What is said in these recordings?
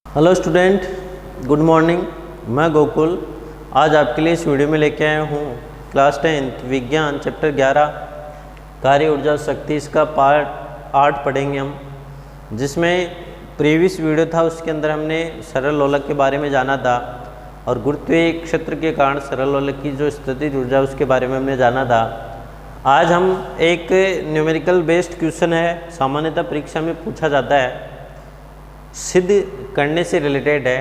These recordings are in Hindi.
Hello student, good morning. मैं गोकुल आज आपके लिए इस वीडियो में लेके आया हूँ क्लास 10 विज्ञान चैप्टर 11 कार्य ऊर्जा शक्ति। इसका पार्ट 8 पढ़ेंगे हम, जिसमें प्रीवियस वीडियो था उसके अंदर हमने सरल लोलक के बारे में जाना था और गुरुत्वीय क्षेत्र के कारण सरल लोलक की जो स्थितिज ऊर्जा उसके बारे में हमने जाना था। आज हम एक न्यूमेरिकल बेस्ड क्वेश्चन है, सामान्यतः परीक्षा में पूछा जाता है, सिद्ध करने से रिलेटेड है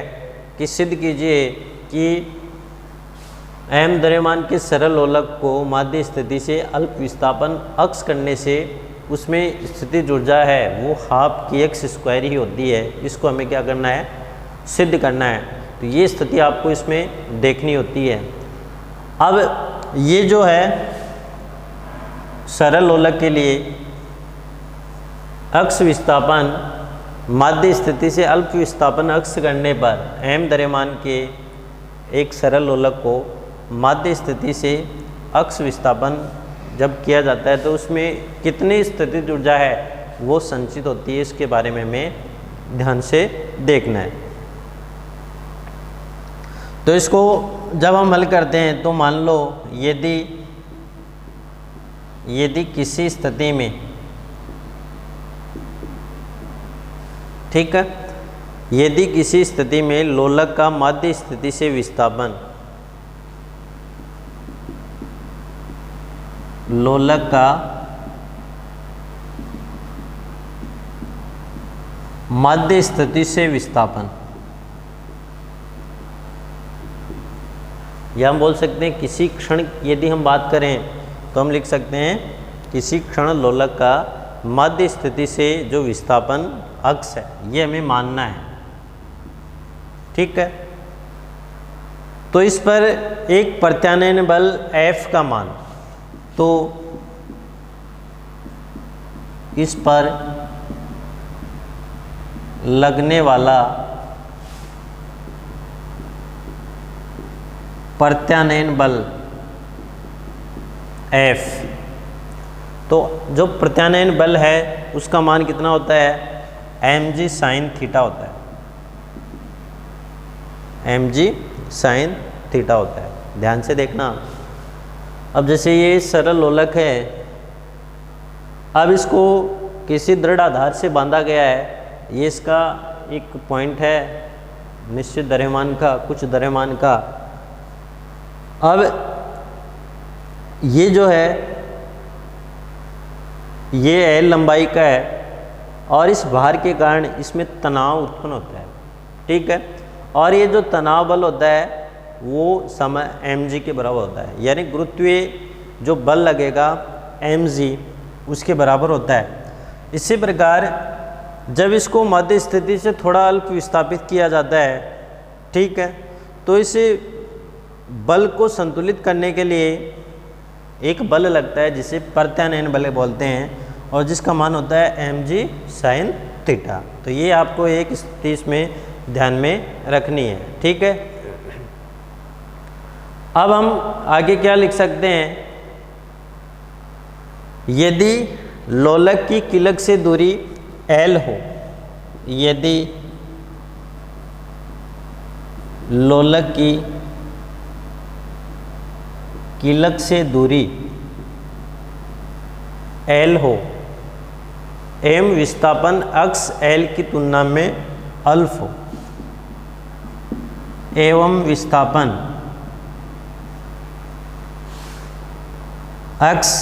कि सिद्ध कीजिए कि m द्रव्यमान के सरल लोलक को माध्य स्थिति से अल्प विस्थापन अक्स करने से उसमें स्थितिज ऊर्जा है वो हाफ की एक्स स्क्वायर ही होती है। इसको हमें क्या करना है, सिद्ध करना है। तो ये स्थिति आपको इसमें देखनी होती है। अब ये जो है सरल लोलक के लिए अक्स विस्थापन माध्य स्थिति से अल्प विस्थापन अक्स करने पर m द्रव्यमान के एक सरल लोलक को माध्य स्थिति से अक्स विस्थापन जब किया जाता है तो उसमें कितनी स्थितिज ऊर्जा है वो संचित होती है, इसके बारे में हमें ध्यान से देखना है। तो इसको जब हम हल करते हैं तो मान लो यदि किसी स्थिति में, ठीक है, यदि किसी स्थिति में लोलक का माध्य स्थिति से विस्थापन, लोलक का माध्य स्थिति से विस्थापन, या हम बोल सकते हैं किसी क्षण, यदि हम बात करें तो हम लिख सकते हैं किसी क्षण लोलक का माध्य स्थिति से जो विस्थापन अक्स है ये हमें मानना है, ठीक है। तो इस पर एक प्रत्यानयन बल F का मान, तो इस पर लगने वाला प्रत्यानयन बल F, तो जो प्रत्यानयन बल है उसका मान कितना होता है, mg साइन थीटा होता है, mg साइन थीटा होता है। ध्यान से देखना। अब जैसे ये सरल लोलक है, अब इसको किसी दृढ़ आधार से बांधा गया है, ये इसका एक पॉइंट है निश्चित द्रव्यमान का, कुछ द्रव्यमान का। अब ये जो है ये L लंबाई का है और इस भार के कारण इसमें तनाव उत्पन्न होता है, ठीक है। और ये जो तनाव बल होता है वो समय mg के बराबर होता है, यानी गुरुत्वीय जो बल लगेगा mg उसके बराबर होता है। इसी प्रकार जब इसको मध्य स्थिति से थोड़ा अल्प विस्थापित किया जाता है, ठीक है, तो इस बल को संतुलित करने के लिए एक बल लगता है जिसे प्रत्यानयन बल बोलते हैं और जिसका मान होता है mg साइन थीटा। तो ये आपको एक स्थिति इसमें ध्यान में रखनी है, ठीक है। अब हम आगे क्या लिख सकते हैं, यदि लोलक की कीलक से दूरी L हो, यदि लोलक की कीलक से दूरी L हो, m विस्थापन अक्स L की तुलना में अल्फ हो, एवं विस्थापन अक्स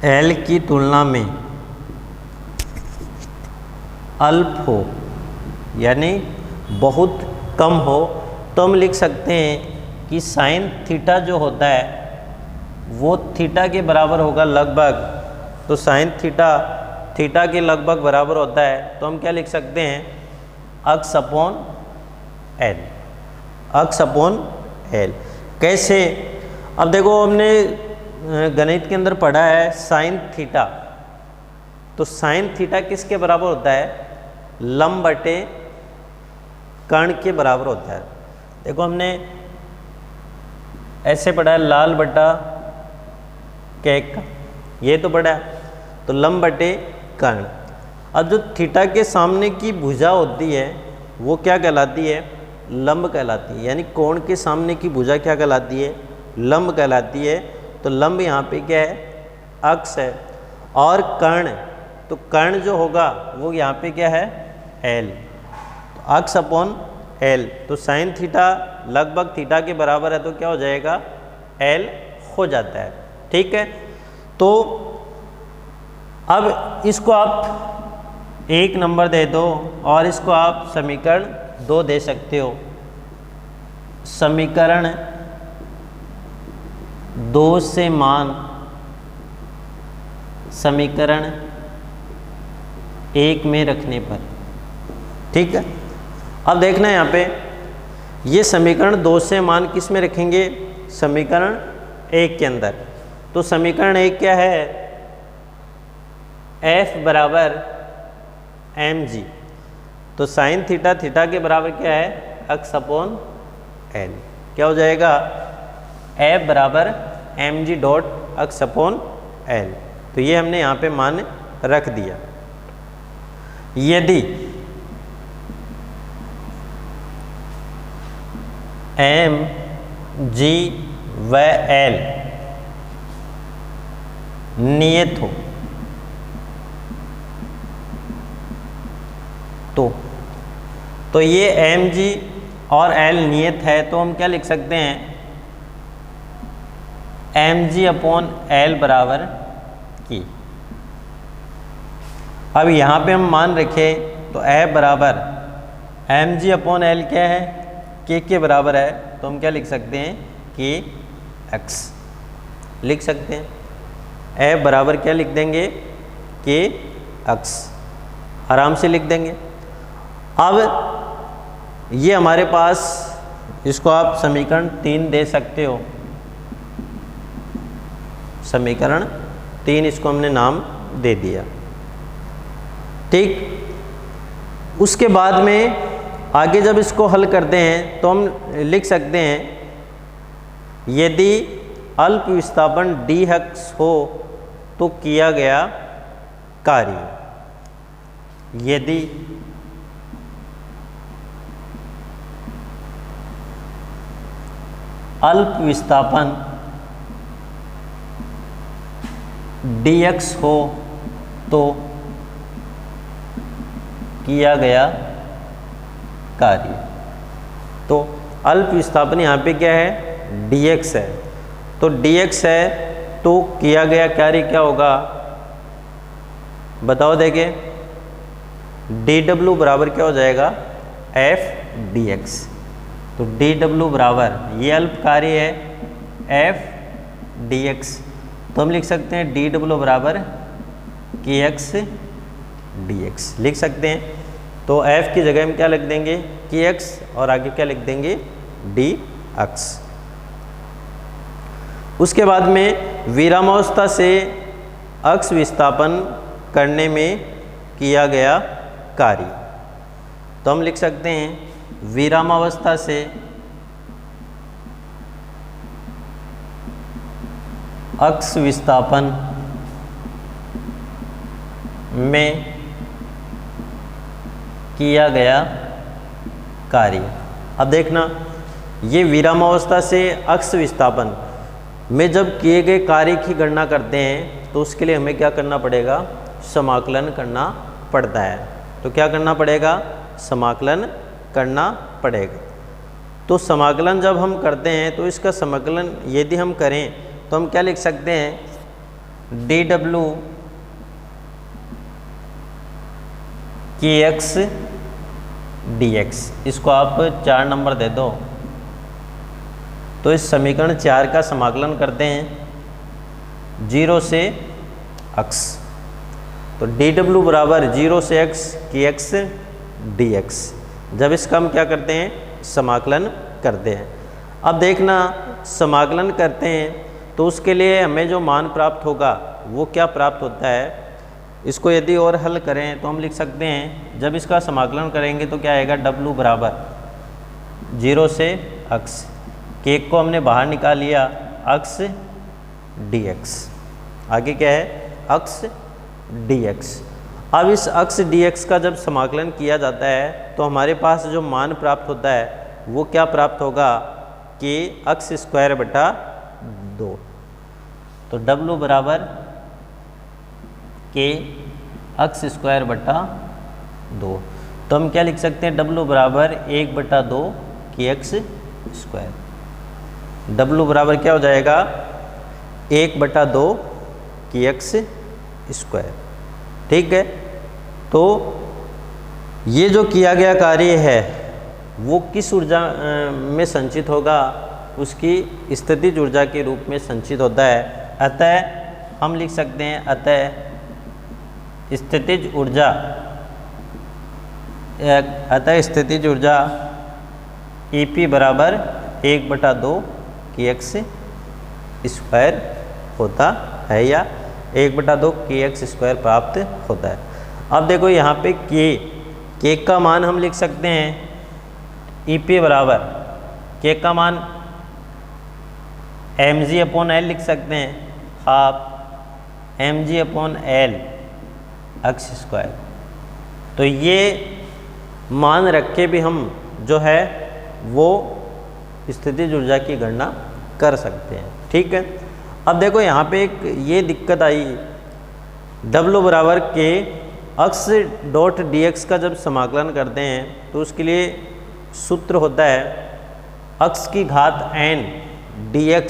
L की तुलना में अल्प हो, यानी बहुत कम हो, तो हम लिख सकते हैं कि साइन थीटा जो होता है वो थीटा के बराबर होगा लगभग। तो साइन थीटा के लगभग बराबर होता है, तो हम क्या लिख सकते हैं, अक्स अपॉन एल, अक्स अपॉन एल। कैसे, अब देखो हमने गणित के अंदर पढ़ा है साइन थीटा, तो साइन थीटा किसके बराबर होता है, लंब बटे कर्ण के बराबर होता है। देखो हमने ऐसे पढ़ा है लाल बटा कैक का, ये तो पढ़ा है, तो लंब बटे कर्ण। अब जो थीटा के सामने की भुजा होती है वो क्या कहलाती है? लंब कहलाती है। यानी कोण के सामने की भुजा क्या कहलाती है? लंब कहलाती है। तो लंब यहाँ पे क्या है? अक्ष है। और कर्ण, तो कर्ण जो होगा वो यहाँ पे क्या है? एल। तो अक्ष अपॉन एल, तो साइन थीटा लगभग थीटा के बराबर है, तो क्या हो जाएगा? एल हो जाता है। ठीक है, तो अब इसको आप 1 नंबर दे दो और इसको आप समीकरण 2 दे सकते हो। समीकरण 2 से मान समीकरण 1 में रखने पर, ठीक है। अब देखना यहाँ पे ये समीकरण 2 से मान किस में रखेंगे? समीकरण 1 के अंदर। तो समीकरण 1 क्या है? F बराबर mg। तो साइन थीटा थीटा के बराबर क्या है? अक्ष अपॉन एल। क्या हो जाएगा? F बराबर mg डॉट अक्ष अपॉन एल। तो ये हमने यहाँ पे मान रख दिया। यदि एम जी व एल नियत हो तो ये एम जी और एल नियत है, तो हम क्या लिख सकते हैं? एम जी अपॉन एल बराबर की। अब यहाँ पे हम मान रखें तो F बराबर एम जी अपॉन एल क्या है? के बराबर है, तो हम क्या लिख सकते हैं? के एक्स लिख सकते हैं। F बराबर क्या लिख देंगे? के एक्स, आराम से लिख देंगे। अब ये हमारे पास, इसको आप समीकरण 3 दे सकते हो। समीकरण 3 इसको हमने नाम दे दिया, ठीक। उसके बाद में आगे जब इसको हल करते हैं तो हम लिख सकते हैं, यदि अल्प विस्थापन dx हो तो किया गया कार्य। यदि अल्प विस्थापन dx हो तो किया गया कार्य। तो अल्प विस्थापन यहाँ पे क्या है? dx है। तो dx है तो किया गया कार्य क्या होगा? बताओ देखे। dw बराबर क्या हो जाएगा? f dx। तो dw बराबर ये अल्प कार्य है f dx, तो हम लिख सकते हैं dw बराबर kx dx लिख सकते हैं। तो f की जगह हम क्या लिख देंगे? kx, और आगे क्या लिख देंगे? dx। उसके बाद में विरामावस्था से अक्ष विस्थापन करने में किया गया कार्य, तो हम लिख सकते हैं विरामावस्था से अक्ष विस्थापन में किया गया कार्य। अब देखना, ये विरामावस्था से अक्ष विस्थापन में जब किए गए कार्य की गणना करते हैं तो उसके लिए हमें क्या करना पड़ेगा? समाकलन करना पड़ता है। तो क्या करना पड़ेगा? समाकलन करना पड़ेगा। तो समाकलन जब हम करते हैं तो इसका समाकलन यदि हम करें तो हम क्या लिख सकते हैं? dw kx dx। इसको आप 4 नंबर दे दो। तो इस समीकरण 4 का समाकलन करते हैं 0 से x। तो dw बराबर 0 से x kx dx। जब इसका हम क्या करते हैं? समाकलन करते हैं। अब देखना, समाकलन करते हैं तो उसके लिए हमें जो मान प्राप्त होगा वो क्या प्राप्त होता है? इसको यदि और हल करें तो हम लिख सकते हैं, जब इसका समाकलन करेंगे तो क्या आएगा? w बराबर 0 से x, के को हमने बाहर निकाल लिया, x dx। आगे क्या है? x dx। अब इस अक्स dx का जब समाकलन किया जाता है तो हमारे पास जो मान प्राप्त होता है वो क्या प्राप्त होगा कि अक्स स्क्वायर बटा 2। तो W बराबर के अक्स स्क्वायर बटा 2। तो हम क्या लिख सकते हैं, W बराबर 1 बटा 2 की एक्स स्क्वायर। W बराबर क्या हो जाएगा 1 बटा 2 की एक्स स्क्वायर। ठीक है, तो ये जो किया गया कार्य है वो किस ऊर्जा में संचित होगा, उसकी स्थितिज ऊर्जा के रूप में संचित होता है। अतः हम लिख सकते हैं अतः स्थितिज ऊर्जा EP बराबर 1 बटा 2 की एक्स स्क्वायर होता है या 1 बटा 2 की एक्स स्क्वायर प्राप्त होता है। अब देखो यहाँ पे के का मान हम लिख सकते हैं EP बराबर के का मान mg/l लिख सकते हैं, हाफ mg/l एक्स स्क्वायर। तो ये मान रख के भी हम जो है वो स्थितिज ऊर्जा की गणना कर सकते हैं। ठीक है, अब देखो यहाँ पे एक ये दिक्कत आई, W बराबर के अक्स डॉट dx का जब समाकलन करते हैं तो उसके लिए सूत्र होता है अक्स की घात n dx।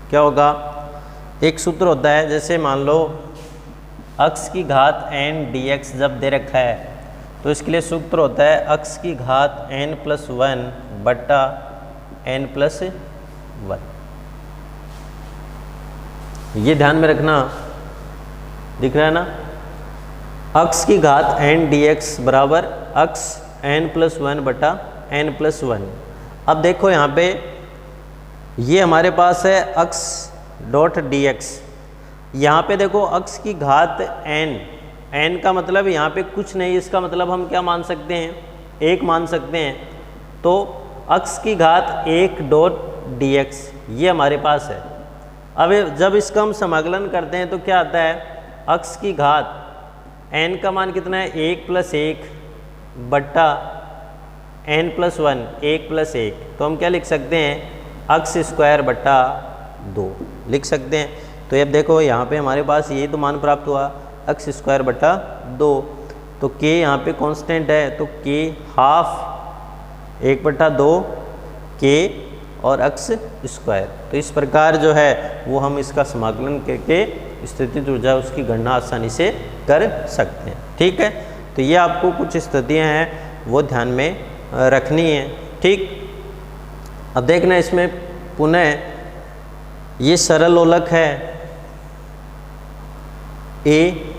क्या होगा, एक सूत्र होता है, जैसे मान लो अक्स की घात n dx जब दे रखा है तो इसके लिए सूत्र होता है अक्स की घात n+1 बटा n+1। ये ध्यान में रखना, दिख रहा है ना, अक्स की घात n dx बराबर अक्स n+1 बटा n+1। अब देखो यहाँ पे ये हमारे पास है अक्स डॉट dx, यहाँ पे देखो अक्स की घात n का मतलब यहाँ पे कुछ नहीं, इसका मतलब हम क्या मान सकते हैं, 1 मान सकते हैं। तो अक्स की घात 1 डॉट dx ये हमारे पास है। अब जब इसका हम समाकलन करते हैं तो क्या आता है, अक्स की घात n का मान कितना है 1 + 1 बट्टा n+1 1 + 1। तो हम क्या लिख सकते हैं अक्स स्क्वायर बट्टा 2 लिख सकते हैं। तो अब देखो यहाँ पे हमारे पास ये तो मान प्राप्त हुआ अक्स स्क्वायर बटा 2। तो k यहाँ पे कांस्टेंट है तो k हाफ 1 बटा 2 k और अक्स स्क्वायर। तो इस प्रकार जो है वो हम इसका समाकलन करके स्थितिज ऊर्जा उसकी गणना आसानी से कर सकते हैं। ठीक है, तो ये आपको कुछ स्थितियाँ हैं वो ध्यान में रखनी है। ठीक, अब देखना इसमें पुनः ये सरल लोलक है, ए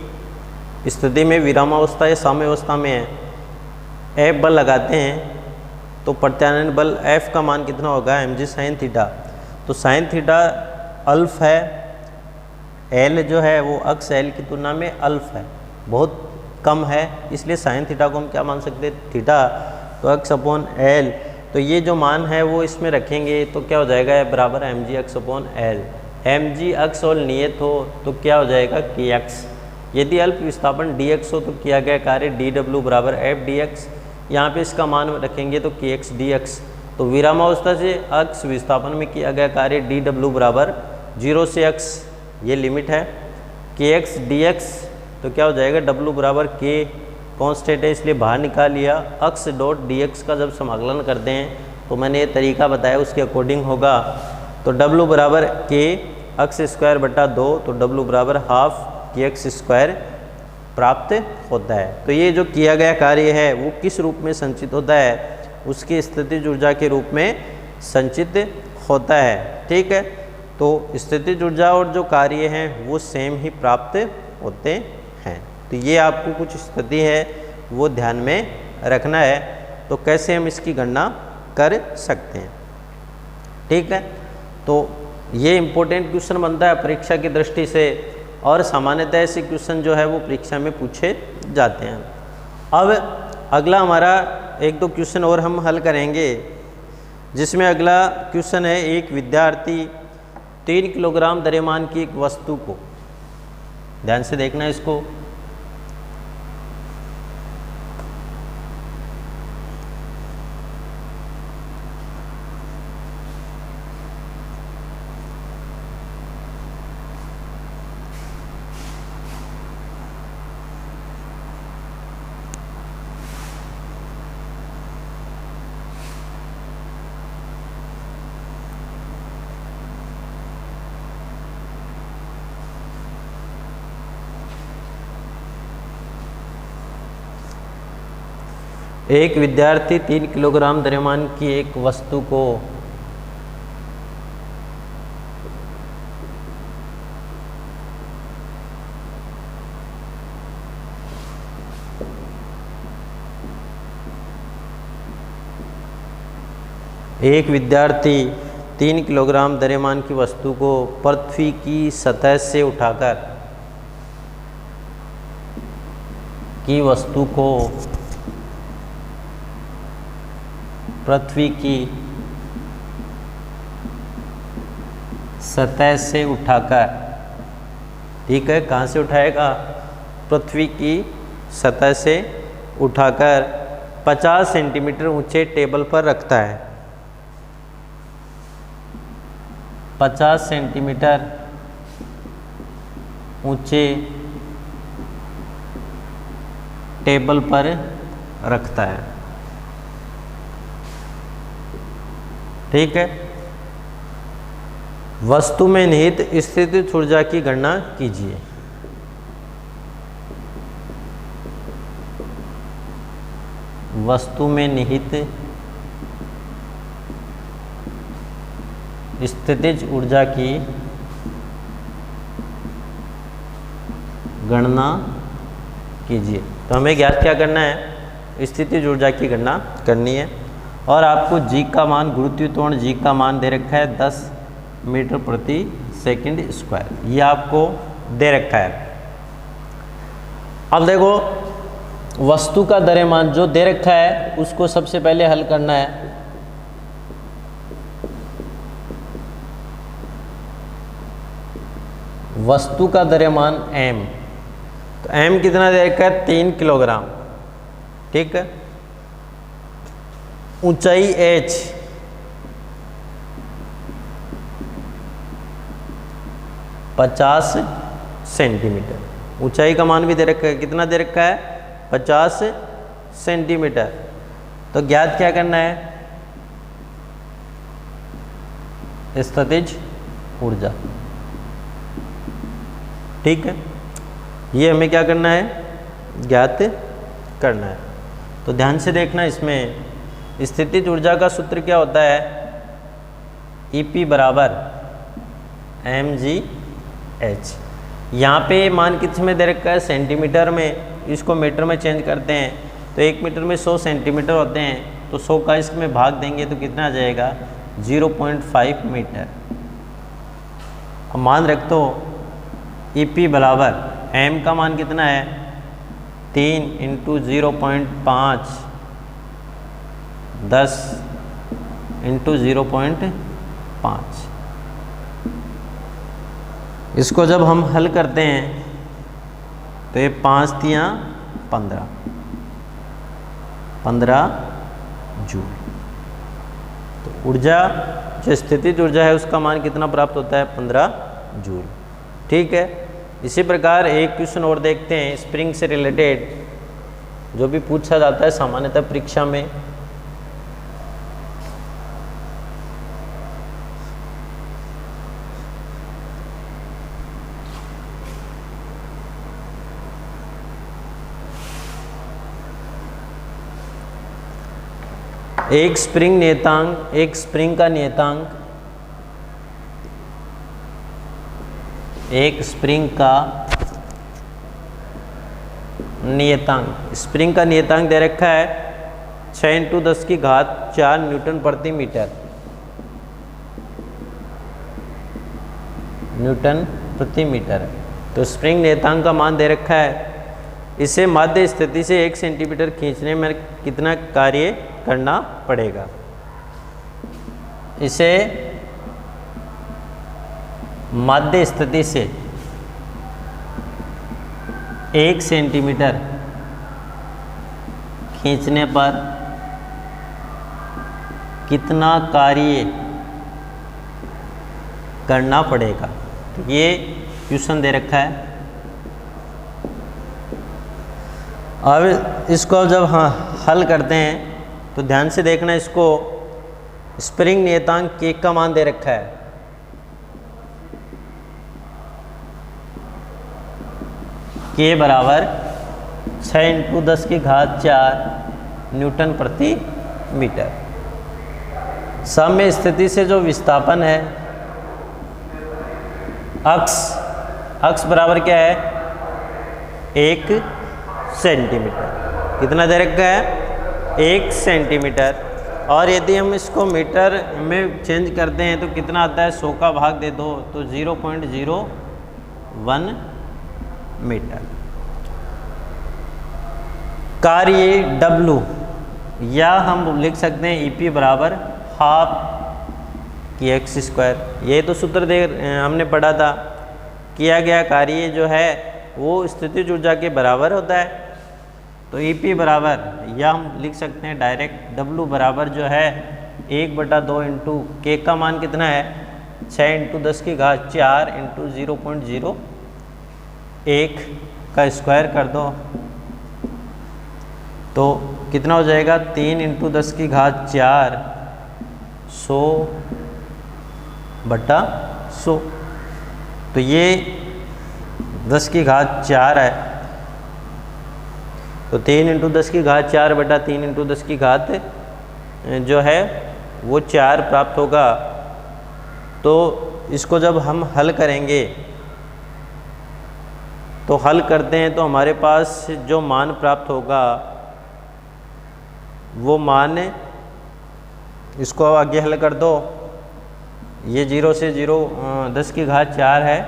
स्थिति में विरामावस्था या साम्यावस्था में है, F बल लगाते हैं तो प्रत्यानयन बल F का मान कितना होगा mg sin थीटा। तो sin थीटा अल्फ है, L जो है वो अक्स L की तुलना में अल्फ है, बहुत कम है, इसलिए sin थीटा को हम क्या मान सकते हैं थीटा, तो x/L। तो ये जो मान है वो इसमें रखेंगे तो क्या हो जाएगा बराबर mg x/L। mg अक्स और नियत हो तो क्या हो जाएगा kx। यदि अल्प विस्थापन dx हो तो किया गया कार्य dw बराबर f dx। यहाँ पे इसका मान रखेंगे तो kx dx। तो विरामावस्था से अक्स विस्थापन में किया गया कार्य dw बराबर 0 से x, ये लिमिट है, kx dx। तो क्या हो जाएगा w बराबर k कांस्टेंट है इसलिए बाहर निकाल लिया। अक्स डॉट dx का जब समाकलन करते हैं तो मैंने ये तरीका बताया उसके अकॉर्डिंग होगा। तो w बराबर k अक्स स्क्वायर बटा 2, तो w बराबर हाफ kx स्क्वायर प्राप्त होता है। तो ये जो किया गया कार्य है वो किस रूप में संचित होता है, उसकी स्थितिज ऊर्जा के रूप में संचित होता है। ठीक है, तो स्थितिज ऊर्जा और जो कार्य हैं वो सेम ही प्राप्त होते हैं। तो ये आपको कुछ स्थिति है वो ध्यान में रखना है, तो कैसे हम इसकी गणना कर सकते हैं। ठीक है, तो ये इम्पोर्टेंट क्वेश्चन बनता है परीक्षा की दृष्टि से, और सामान्यतः ऐसे क्वेश्चन जो है वो परीक्षा में पूछे जाते हैं। अब अगला हमारा 1-2 क्वेश्चन और हम हल करेंगे, जिसमें अगला क्वेश्चन है एक विद्यार्थी 3 किलोग्राम द्रव्यमान की एक वस्तु को ध्यान से देखना इसको। एक विद्यार्थी 3 किलोग्राम द्रव्यमान की एक वस्तु को एक विद्यार्थी 3 किलोग्राम द्रव्यमान की वस्तु को पृथ्वी की सतह से उठाकर पृथ्वी की सतह से उठाकर, ठीक है, कहाँ से उठाएगा? पृथ्वी की सतह से उठाकर 50 सेंटीमीटर ऊंचे टेबल पर रखता है। 50 सेंटीमीटर ऊंचे टेबल पर रखता है, ठीक है। वस्तु में निहित स्थितिज ऊर्जा की गणना कीजिए। वस्तु में निहित स्थितिज ऊर्जा की गणना कीजिए। तो हमें ज्ञात क्या करना है? स्थितिज ऊर्जा की गणना करनी है। और आपको जी का मान, गुरुत्वाकर्षण जी का मान दे रखा है 10 मीटर प्रति सेकंड स्क्वायर, ये आपको दे रखा है। अब देखो, वस्तु का द्रव्यमान जो दे रखा है उसको सबसे पहले हल करना है। वस्तु का द्रव्यमान m, तो m कितना दे रखा है? 3 किलोग्राम, ठीक है। ऊंचाई h, पचास सेंटीमीटर। ऊंचाई का मान भी दे रखा है, कितना दे रखा है? 50 सेंटीमीटर। तो ज्ञात क्या करना है? स्थितिज ऊर्जा, ठीक है। ये हमें क्या करना है? ज्ञात करना है। तो ध्यान से देखना, इसमें स्थितिज ऊर्जा का सूत्र क्या होता है? EP बराबर mgh। यहाँ पे मान किस में दे रखा है? सेंटीमीटर में। इसको मीटर में चेंज करते हैं तो 1 मीटर में 100 सेंटीमीटर होते हैं, तो 100 का इसमें भाग देंगे तो कितना आ जाएगा? 0.5 मीटर। अब मान रख दो EP बराबर m का मान कितना है? 3 × 0.5 10 × 0.5। इसको जब हम हल करते हैं तो ये 5 तियाँ 15 जूल। तो ऊर्जा, जो स्थितिज ऊर्जा है उसका मान कितना प्राप्त होता है? 15 जूल, ठीक है। इसी प्रकार एक क्वेश्चन और देखते हैं, स्प्रिंग से रिलेटेड, जो भी पूछा जाता है सामान्यतः परीक्षा में। एक स्प्रिंग नियतांक, एक स्प्रिंग का नियतांक, एक स्प्रिंग का नियतांक, स्प्रिंग का नियतांक दे रखा है 6 × 10⁴ न्यूटन प्रति मीटर, न्यूटन प्रति मीटर। तो स्प्रिंग नियतांक का मान दे रखा है। इसे मध्य स्थिति से 1 सेंटीमीटर खींचने में कितना कार्य करना पड़ेगा? इसे मध्य स्थिति से 1 सेंटीमीटर खींचने पर कितना कार्य करना पड़ेगा। तो ये क्वेश्चन दे रखा है। अब इसको जब हल करते हैं तो ध्यान से देखना, इसको स्प्रिंग नियतांक के का मान दे रखा है। के बराबर 6 × 10⁴ न्यूटन प्रति मीटर। साम्य स्थिति से जो विस्थापन है, अक्स बराबर क्या है, 1 सेंटीमीटर। कितना दे रखा है, 1 सेंटीमीटर। और यदि हम इसको मीटर में चेंज करते हैं तो कितना आता है, 100 का भाग दे दो तो 0.01 मीटर। कार्य W, या हम लिख सकते हैं EP बराबर 12 kx²। ये तो सूत्र हमने पढ़ा था, किया गया कार्य जो है वो स्थितिज ऊर्जा के बराबर होता है। तो EP बराबर, या हम लिख सकते हैं डायरेक्ट, W बराबर जो है 1/2 इंटू के का मान कितना है, 6 × 10⁴ इंटू 0.01 का स्क्वायर कर दो तो कितना हो जाएगा, 3 × 10⁴ 100/100। तो ये 10⁴ है। तो 3 × 10⁴ बटा 3 × 10⁻⁴ जो है वो 4 प्राप्त होगा। तो इसको जब हम हल करेंगे तो हल करते हैं तो हमारे पास जो मान प्राप्त होगा वो मान, इसको आगे हल कर दो, ये 0 से 10⁴ है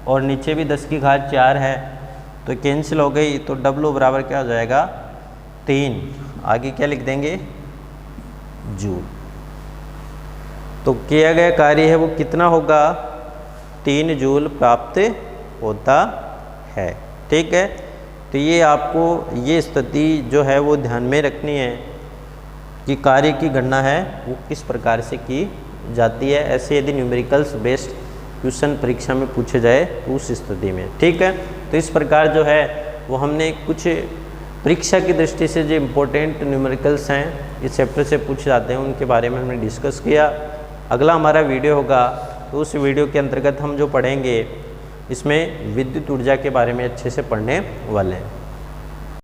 और नीचे भी 10⁴ है, तो कैंसिल हो गई। तो W बराबर क्या हो जाएगा, 3। आगे क्या लिख देंगे, जूल। तो किया गया कार्य है वो कितना होगा, 3 जूल प्राप्त होता है। ठीक है, तो ये आपको ये स्थिति जो है वो ध्यान में रखनी है कि कार्य की गणना है वो किस प्रकार से की जाती है। ऐसे यदि न्यूमेरिकल्स बेस्ड क्वेश्चन परीक्षा में पूछे जाए तो उस स्थिति में। ठीक है, तो इस प्रकार जो है वो हमने कुछ परीक्षा की दृष्टि से जो इम्पोर्टेंट न्यूमेरिकल्स हैं इस चैप्टर से पूछे जाते हैं उनके बारे में हमने डिस्कस किया। अगला हमारा वीडियो होगा तो उस वीडियो के अंतर्गत हम जो पढ़ेंगे इसमें विद्युत ऊर्जा के बारे में अच्छे से पढ़ने वाले हैं।